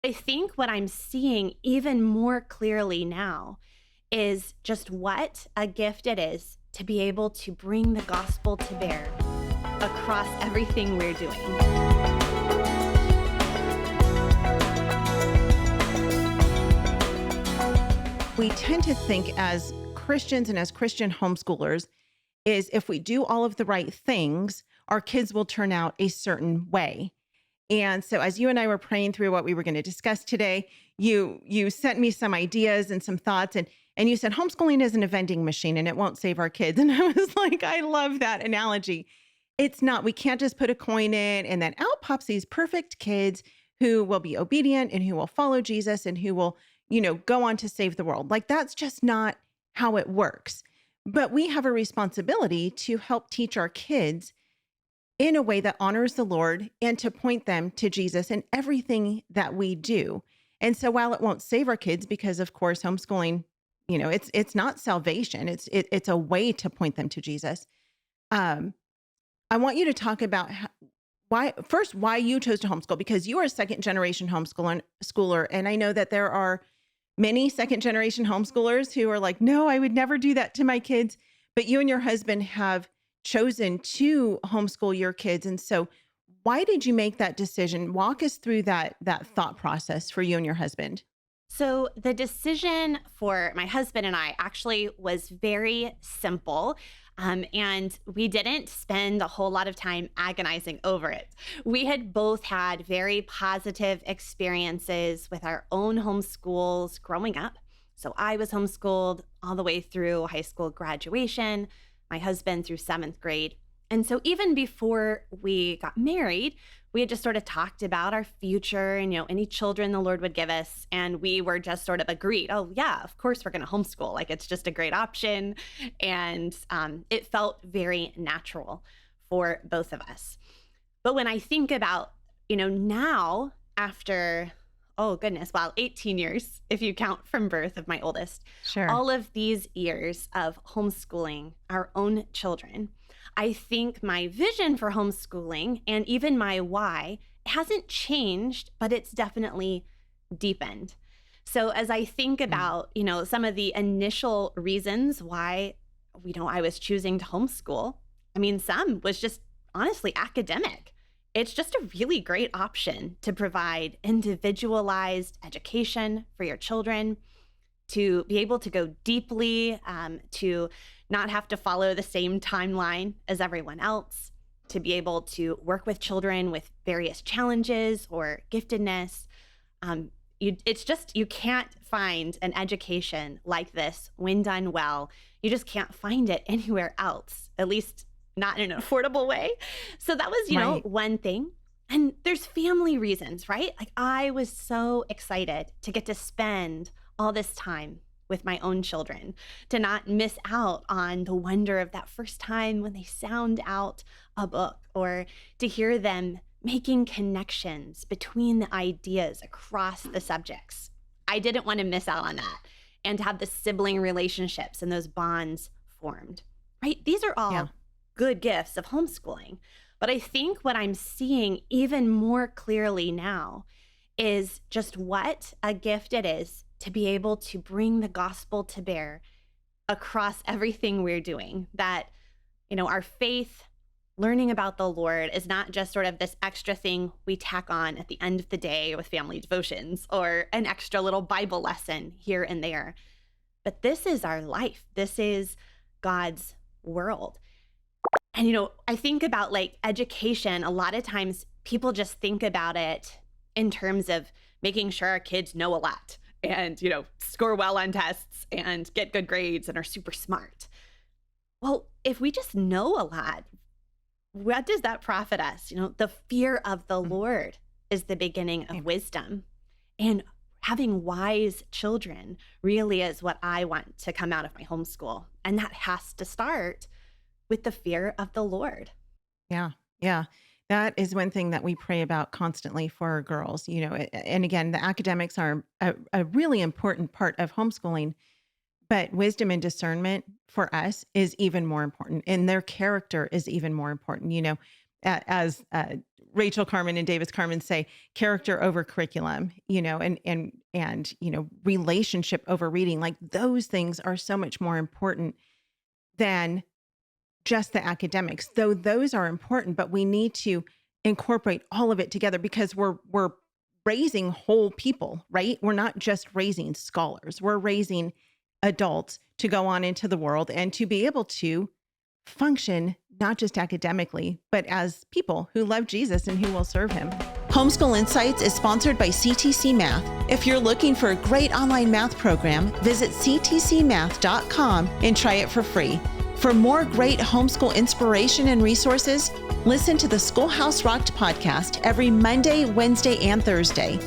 I think what I'm seeing even more clearly now is just what a gift it is to be able to bring the gospel to bear across everything we're doing. We tend to think as Christians and as Christian homeschoolers is if we do all of the right things, our kids will turn out a certain way. And so as you and I were praying through what we were going to discuss today, you sent me some ideas and some thoughts and you said homeschooling isn't a vending machine and it won't save our kids. And I was like, I love that analogy. It's not. We can't just put a coin in and then out pops these perfect kids who will be obedient and who will follow Jesus and who will, go on to save the world. Like that's just not how it works. But we have a responsibility to help teach our kids in a way that honors the Lord and to point them to Jesus in everything that we do. And so while it won't save our kids, because of course homeschooling, it's not salvation. It's a way to point them to Jesus. Um, I want you to talk about why you chose to homeschool, because you are a second generation schooler. And I know that there are many second generation homeschoolers who are like, no, I would never do that to my kids. But you and your husband have chosen to homeschool your kids. And so why did you make that decision? Walk us through that thought process for you and your husband. So the decision for my husband and I actually was very simple. And we didn't spend a whole lot of time agonizing over it. We had both had very positive experiences with our own homeschools growing up. So I was homeschooled all the way through high school graduation, my husband through seventh grade. And so even before we got married, we had just sort of talked about our future and, any children the Lord would give us. And we were just sort of agreed, oh, yeah, of course we're going to homeschool. Like it's just a great option. And it felt very natural for both of us. But when I think about, now after, oh goodness, 18 years, if you count from birth of my oldest, Sure. all of these years of homeschooling our own children, I think my vision for homeschooling and even my why hasn't changed, but it's definitely deepened. So as I think about, some of the initial reasons why, I was choosing to homeschool, I mean, some was just honestly academic. It's just a really great option to provide individualized education for your children, to be able to go deeply, to not have to follow the same timeline as everyone else, to be able to work with children with various challenges or giftedness. You can't find an education like this when done well. You just can't find it anywhere else, at least not in an affordable way. So that was, Right. one thing. And there's family reasons, right? Like I was so excited to get to spend all this time with my own children, to not miss out on the wonder of that first time when they sound out a book, or to hear them making connections between the ideas across the subjects. I didn't want to miss out on that and to have the sibling relationships and those bonds formed, right? These are all Yeah. good gifts of homeschooling. But I think what I'm seeing even more clearly now is just what a gift it is to be able to bring the gospel to bear across everything we're doing. That, our faith, learning about the Lord is not just sort of this extra thing we tack on at the end of the day with family devotions or an extra little Bible lesson here and there. But this is our life. This is God's world. And, I think about like education. A lot of times people just think about it in terms of making sure our kids know a lot and, score well on tests and get good grades and are super smart. Well, if we just know a lot, what does that profit us? The fear of the Mhm. Lord is the beginning of Yeah. wisdom. And having wise children really is what I want to come out of my homeschool. And that has to start with the fear of the Lord. Yeah. Yeah. That is one thing that we pray about constantly for our girls, and again, the academics are a really important part of homeschooling, but wisdom and discernment for us is even more important, and their character is even more important, as Rachel Carmen and Davis Carmen say character over curriculum, and relationship over reading. Like those things are so much more important than just the academics, though those are important, but we need to incorporate all of it together because we're raising whole people, right? We're not just raising scholars. We're raising adults to go on into the world and to be able to function, not just academically, but as people who love Jesus and who will serve him. Homeschool Insights is sponsored by CTC Math. If you're looking for a great online math program, visit ctcmath.com and try it for free. For more great homeschool inspiration and resources, listen to the Schoolhouse Rocked podcast every Monday, Wednesday, and Thursday.